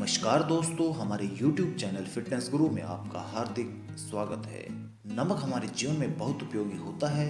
नमस्कार दोस्तों, हमारे YouTube चैनल फिटनेस गुरु में आपका हार्दिक स्वागत है। नमक हमारे जीवन में बहुत उपयोगी होता है,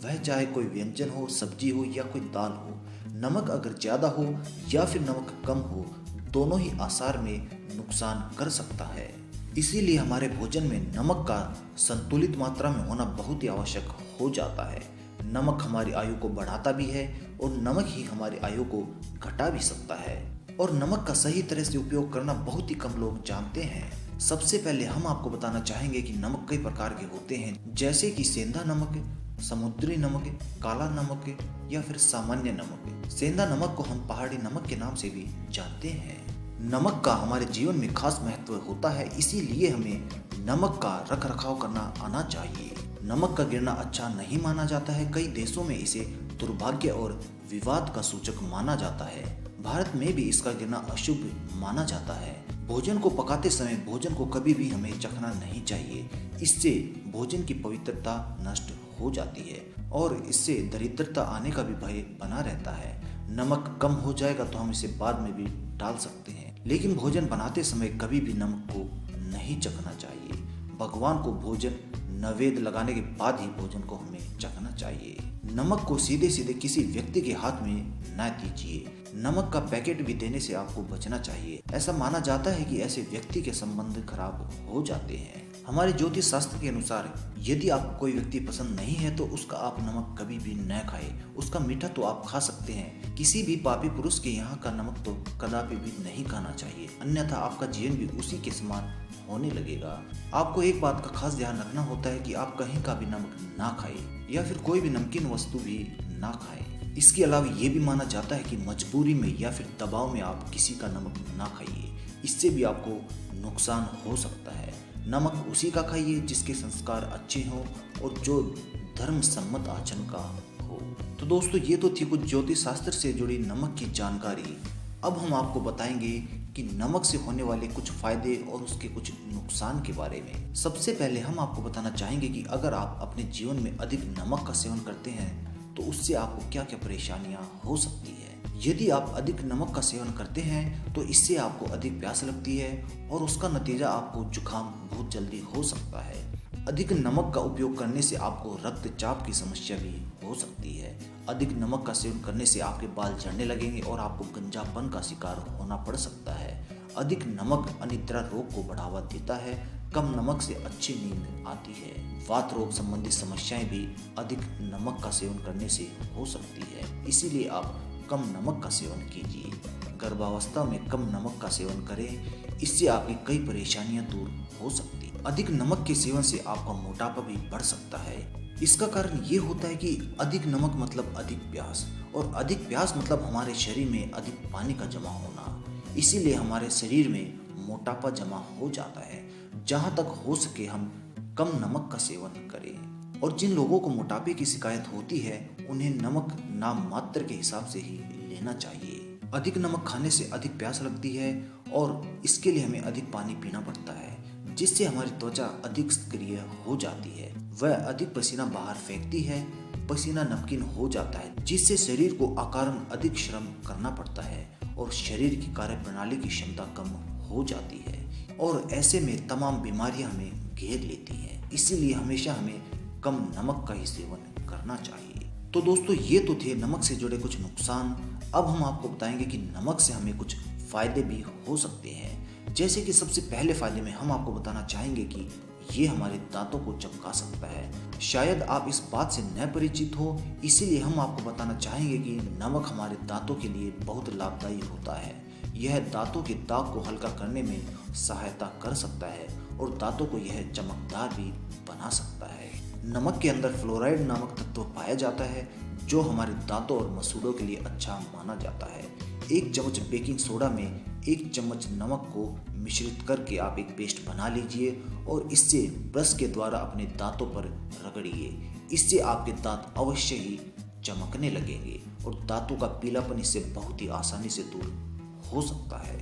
वह चाहे कोई व्यंजन हो, सब्जी हो या कोई दाल हो। नमक अगर ज़्यादा हो या फिर नमक कम हो, दोनों ही आसार में नुकसान कर सकता है। इसीलिए हमारे भोजन में नमक का संतुलित मात्रा में होना बहुत ही आवश्यक हो जाता है। नमक हमारी आयु को बढ़ाता भी है और नमक ही हमारी आयु को घटा भी सकता है। और नमक का सही तरह से उपयोग करना बहुत ही कम लोग जानते हैं। सबसे पहले हम आपको बताना चाहेंगे कि नमक कई प्रकार के होते हैं, जैसे कि सेंधा नमक, समुद्री नमक, काला नमक या फिर सामान्य नमक। सेंधा नमक को हम पहाड़ी नमक के नाम से भी जानते हैं। नमक का हमारे जीवन में खास महत्व होता है, इसीलिए हमें नमक का रख रखाव करना आना चाहिए। नमक का गिरना अच्छा नहीं माना जाता है। कई देशों में इसे दुर्भाग्य और विवाद का सूचक माना जाता है। भारत में भी इसका गिरना अशुभ माना जाता है। भोजन को पकाते समय भोजन को कभी भी हमें चखना नहीं चाहिए। इससे भोजन की पवित्रता नष्ट हो जाती है और इससे दरिद्रता आने का भी भय बना रहता है। नमक कम हो जाएगा तो हम इसे बाद में भी डाल सकते हैं, लेकिन भोजन बनाते समय कभी भी नमक को नहीं चखना चाहिए। भगवान को भोजन नैवेद्य लगाने के बाद ही भोजन को हमें चखना चाहिए। नमक को सीधे सीधे किसी व्यक्ति के हाथ में न दीजिए। नमक का पैकेट भी देने से आपको बचना चाहिए। ऐसा माना जाता है कि ऐसे व्यक्ति के संबंध खराब हो जाते हैं। हमारे ज्योतिष शास्त्र के अनुसार यदि आपको कोई व्यक्ति पसंद नहीं है तो उसका आप नमक कभी भी न खाएं। उसका मीठा तो आप खा सकते हैं, किसी भी पापी पुरुष के यहाँ का नमक तो कदापि भी नहीं खाना चाहिए, अन्यथा आपका जीवन भी उसी के समान होने लगेगा। आपको एक बात का खास ध्यान रखना होता है कि आप कहीं का भी नमक ना खाएं या फिर कोई भी नमकीन वस्तु भी ना खाएं। इसके अलावा ये भी माना जाता है कि मजबूरी में या फिर दबाव में आप किसी का नमक ना खाइए, इससे भी आपको नुकसान हो सकता है। नमक उसी का खाइए जिसके संस्कार अच्छे हों और जो धर्म सम्मत आचरण का हो। तो दोस्तों, ये तो थी कुछ ज्योतिष शास्त्र से जुड़ी नमक की जानकारी। अब हम आपको बताएंगे कि नमक से होने वाले कुछ फायदे और उसके कुछ नुकसान के बारे में। सबसे पहले हम आपको बताना चाहेंगे कि अगर आप अपने जीवन में अधिक नमक का सेवन करते हैं तो उससे आपको क्या क्या परेशानियां हो सकती है। यदि आप अधिक नमक का सेवन करते हैं तो इससे आपको अधिक प्यास लगती है और उसका नतीजा आपको जुकाम बहुत जल्दी हो सकता है। अधिक नमक का उपयोग करने से आपको रक्तचाप की समस्या भी हो सकती है। अधिक नमक का सेवन करने से आपके बाल झड़ने लगेंगे और आपको गंजापन का शिकार होना पड़ सकता है। अधिक नमक अनिद्रा रोग को बढ़ावा देता है। कम नमक से अच्छी नींद आती है। वात रोग संबंधी समस्याएं भी अधिक नमक का सेवन करने से हो सकती है, इसीलिए आप कम नमक का सेवन कीजिए। गर्भावस्था में कम नमक का सेवन करें, इससे आपकी कई परेशानियां दूर हो सकती हैं। अधिक नमक के सेवन से आपका मोटापा भी बढ़ सकता है। इसका कारण ये होता है कि अधिक नमक मतलब अधिक प्यास, और अधिक प्यास मतलब हमारे शरीर में अधिक पानी का जमा होना। इसीलिए हमारे शरीर में मोटापा जमा हो जाता है। जहाँ तक हो सके हम कम नमक का सेवन करें। और जिन लोगों को मोटापे की शिकायत होती है उन्हें नमक नाम मात्र के हिसाब से ही लेना चाहिए। अधिक नमक खाने से अधिक प्यास लगती है और इसके लिए हमें अधिक पानी पीना पड़ता है, जिससे हमारी त्वचा अधिक सक्रिय हो जाती है। वह अधिक पसीना बाहर फेंकती है। पसीना नमकीन हो जाता है, जिससे शरीर को अकारण अधिक श्रम करना पड़ता है और शरीर की कार्य प्रणाली की क्षमता कम हो जाती है और ऐसे में तमाम बीमारियां हमें घेर लेती हैं। इसीलिए हमेशा हमें कम नमक का ही सेवन करना चाहिए। तो दोस्तों, ये तो थे नमक से जुड़े कुछ नुकसान। अब हम आपको बताएंगे कि नमक से हमें कुछ फायदे भी हो सकते हैं। जैसे कि सबसे पहले फायदे में हम आपको बताना चाहेंगे कि ये हमारे दांतों को चमका सकता है। शायद आप इस बात से न परिचित हो, इसीलिए हम आपको बताना चाहेंगे कि नमक हमारे दांतों के लिए बहुत लाभदायी होता है। यह दांतों के दाग को हल्का करने में सहायता कर सकता है और दांतों को यह चमकदार भी बना सकता है। नमक के अंदर फ्लोराइड नामक तत्व पाया जाता है, जो हमारे दांतों और मसूड़ों के लिए अच्छा माना जाता है। 1 चम्मच बेकिंग सोडा में 1 चम्मच नमक को मिश्रित करके आप एक पेस्ट बना लीजिए और इससे ब्रश के द्वारा अपने दांतों पर रगड़िए। इससे आपके दांत अवश्य ही चमकने लगेंगे और दांतों का पीलापन इससे बहुत ही आसानी से दूर हो सकता है।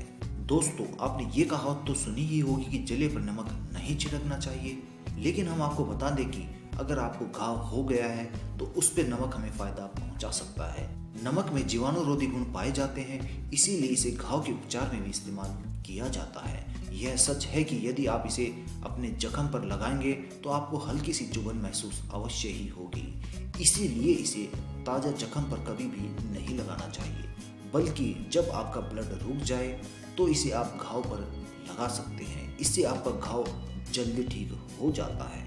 दोस्तों, आपने ये कहावत तो सुनी ही होगी कि जले पर नमक नहीं छिड़कना चाहिए, लेकिन हम आपको बता दें कि अगर आपको घाव हो गया है तो उस पे नमक हमें फायदा पहुंचा सकता है। नमक में जीवाणुरोधी गुण पाए जाते हैं, इसीलिए इसे घाव के उपचार में भी इस्तेमाल किया जाता है। यह सच है कि यदि आप इसे अपने जख्म पर लगाएंगे तो आपको हल्की सी चुभन महसूस अवश्य ही होगी। इसीलिए इसे ताज़ा जख्म पर कभी भी नहीं लगाना चाहिए, बल्कि जब आपका ब्लड रुक जाए तो इसे आप घाव पर लगा सकते हैं। इससे आपका घाव जल्दी ठीक हो जाता है।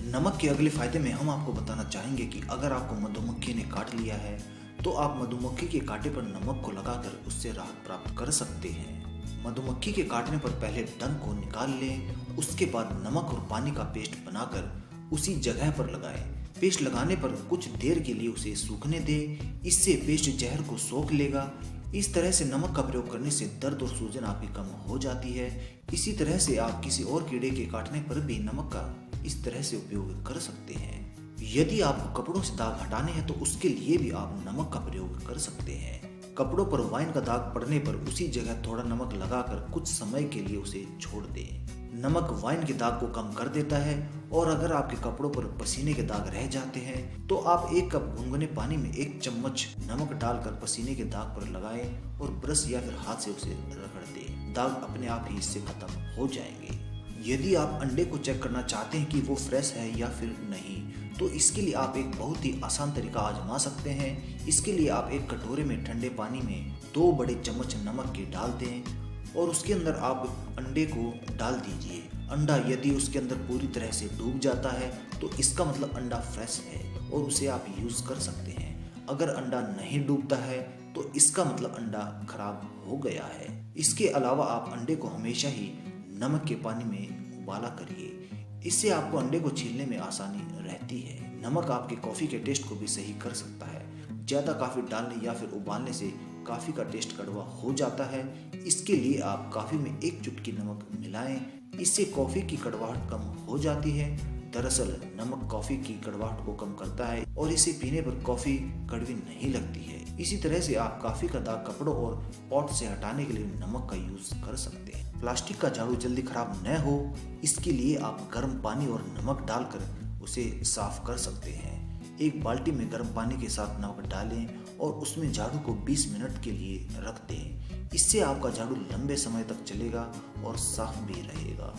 नमक के अगले फायदे में हम आपको बताना चाहेंगे कि अगर आपको मधुमक्खी ने काट लिया है तो आप मधुमक्खी के कांटे पर नमक को लगाकर उससे राहत प्राप्त कर सकते हैं। मधुमक्खी के काटने पर पहले डंक को निकाल लें, उसके बाद नमक और पानी का पेस्ट बनाकर उसी जगह पर लगाएं। पेस्ट लगाने पर कुछ देर के लिए उसे सूखने दें, इससे पेस्ट जहर को सोख लेगा। इस तरह से नमक का प्रयोग करने से दर्द और सूजन आपकी कम हो जाती है। इसी तरह से आप किसी और कीड़े के काटने पर भी नमक का इस तरह से उपयोग कर सकते हैं। यदि आपको कपड़ों से दाग हटाने हैं तो उसके लिए भी आप नमक का प्रयोग कर सकते हैं। कपड़ों पर वाइन का दाग पड़ने पर उसी जगह थोड़ा नमक लगाकर कुछ समय के लिए उसे छोड़ दें। नमक वाइन के दाग को कम कर देता है। और अगर आपके कपड़ों पर पसीने के दाग रह जाते हैं तो आप 1 कप गुनगुने पानी में 1 चम्मच नमक डालकर पसीने के दाग पर लगाएं और ब्रश या फिर हाथ से उसे रगड़ दें। दाग अपने आप ही इससे खत्म हो जाएंगे। यदि आप अंडे को चेक करना चाहते हैं कि वो फ्रेश है या फिर नहीं, तो इसके लिए आप एक बहुत ही आसान तरीका आजमा सकते हैं। इसके लिए आप एक कटोरे में ठंडे पानी में 2 बड़े चम्मच नमक के डाल दें और उसके अंदर आप अंडे को डाल दीजिए। अंडा यदि उसके अंदर पूरी तरह से डूब जाता है तो इसका मतलब अंडा फ्रेश है और उसे आप यूज़ कर सकते हैं। अगर अंडा नहीं डूबता है तो इसका मतलब अंडा खराब हो गया है। इसके अलावा आप अंडे को हमेशा ही नमक के पानी में उबाला करिए, इससे आपको अंडे को छीलने में आसानी रहती है। नमक आपके कॉफ़ी के टेस्ट को भी सही कर सकता है। ज़्यादा कॉफ़ी डालने या फिर उबालने से कॉफ़ी का टेस्ट कड़वा हो जाता है। इसके लिए आप कॉफ़ी में 1 चुटकी नमक मिलाएं, इससे कॉफ़ी की कड़वाहट कम हो जाती है। दरअसल नमक कॉफ़ी की कड़वाहट को कम करता है और इसे पीने पर कॉफ़ी कड़वी नहीं लगती है। इसी तरह से आप कॉफ़ी का दाग कपड़ों और पॉट से हटाने के लिए नमक का यूज़ कर सकते हैं। प्लास्टिक का झाड़ू जल्दी खराब न हो, इसके लिए आप गर्म पानी और नमक डालकर उसे साफ कर सकते हैं। एक बाल्टी में गर्म पानी के साथ नमक डालें और उसमें झाड़ू को 20 मिनट के लिए रख दें। इससे आपका झाड़ू लंबे समय तक चलेगा और साफ भी रहेगा।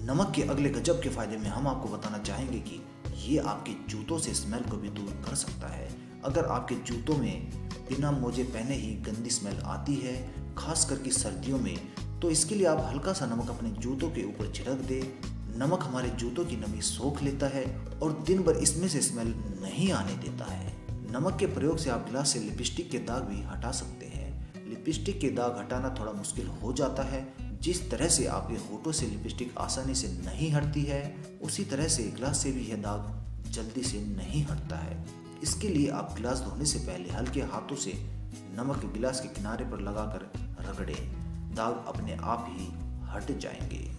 नमक के अगले गजब के फायदे में हम आपको बताना चाहेंगे कि ये आपके जूतों से स्मेल को भी दूर कर सकता है। अगर आपके जूतों में बिना मोजे पहने ही गंदी स्मेल आती है, खास करके सर्दियों में, तो इसके लिए आप हल्का सा नमक अपने जूतों के ऊपर छिड़क दें। नमक हमारे जूतों की नमी सोख लेता है और दिन भर इसमें से स्मेल नहीं आने देता है। नमक के प्रयोग से आप ग्लास से लिपस्टिक के दाग भी हटा सकते हैं। लिपस्टिक के दाग हटाना थोड़ा मुश्किल हो जाता है। जिस तरह से आपके होठों से लिपस्टिक आसानी से नहीं हटती है, उसी तरह से ग्लास से भी यह दाग जल्दी से नहीं हटता है। इसके लिए आप गिलास धोने से पहले हल्के हाथों से नमक गिलास के किनारे पर लगाकर रगड़ें। दाग अपने आप ही हट जाएंगे।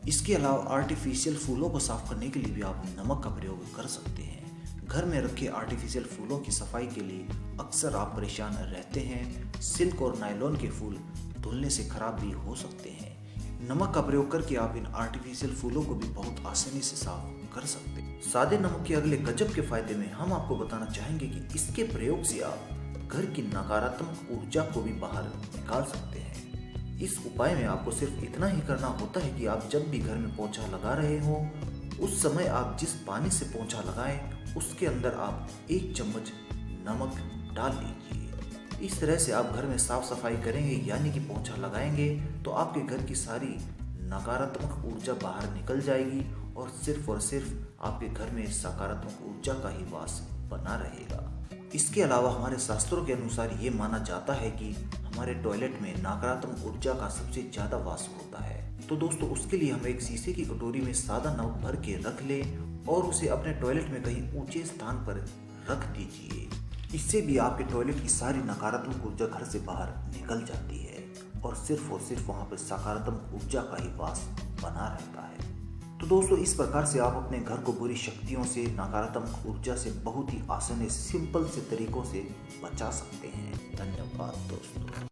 इसके अलावा आर्टिफिशियल फूलों को साफ करने के लिए भी आप नमक का प्रयोग कर सकते हैं। घर में रखे आर्टिफिशियल फूलों की सफाई के लिए अक्सर आप परेशान रहते हैं। सिल्क और नायलॉन के फूल धुलने से खराब भी हो सकते हैं। नमक का प्रयोग करके आप इन आर्टिफिशियल फूलों को भी बहुत आसानी से साफ कर सकते हैं। सादे नमक के अगले गजब के फायदे में हम आपको बताना चाहेंगे कि इसके प्रयोग से आप घर की नकारात्मक ऊर्जा को भी बाहर निकाल सकते हैं। इस उपाय में आपको सिर्फ इतना ही करना होता है कि आप जब भी घर में पोंछा लगा रहे हो, उस समय आप जिस पानी से पोंछा लगाएं उसके अंदर आप 1 चम्मच नमक डाल लीजिए। इस तरह से आप घर में साफ सफाई करेंगे, यानी कि पोंछा लगाएंगे, तो आपके घर की सारी नकारात्मक ऊर्जा बाहर निकल जाएगी और सिर्फ आपके घर में सकारात्मक ऊर्जा का ही वास बना रहेगा। इसके अलावा हमारे शास्त्रों के अनुसार ये माना जाता है कि हमारे टॉयलेट में नकारात्मक ऊर्जा का सबसे ज़्यादा वास होता है। तो दोस्तों, उसके लिए हम एक शीशे की कटोरी में सादा नमक भर के रख लें और उसे अपने टॉयलेट में कहीं ऊंचे स्थान पर रख दीजिए। इससे भी आपके टॉयलेट की सारी नकारात्मक ऊर्जा घर से बाहर निकल जाती है और सिर्फ वहाँ पर सकारात्मक ऊर्जा का ही वास बना रहता है। तो दोस्तों, इस प्रकार से आप अपने घर को बुरी शक्तियों से, नकारात्मक ऊर्जा से बहुत ही आसान सिंपल से तरीकों से बचा सकते हैं। धन्यवाद दोस्तों।